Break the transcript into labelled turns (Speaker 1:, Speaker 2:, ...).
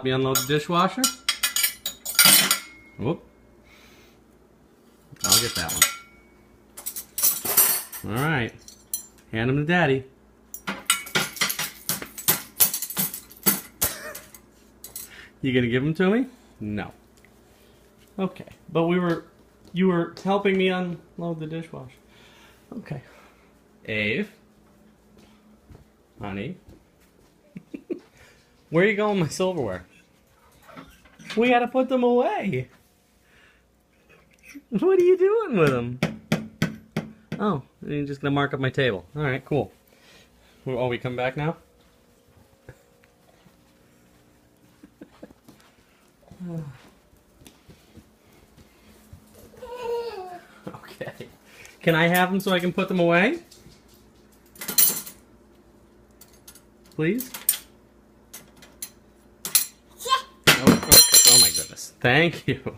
Speaker 1: Help me unload the dishwasher. Whoop. I'll get that one. Alright. Hand him to Daddy. You gonna give him to me? No. Okay. But you were helping me unload the dishwasher. Okay. Ave. Honey. Where are you going with my silverware? We gotta put them away. What are you doing with them? Oh, you're just gonna mark up my table. Alright, cool. Oh, we come back now? Okay. Can I have them so I can put them away? Please? Oh my goodness. Thank you.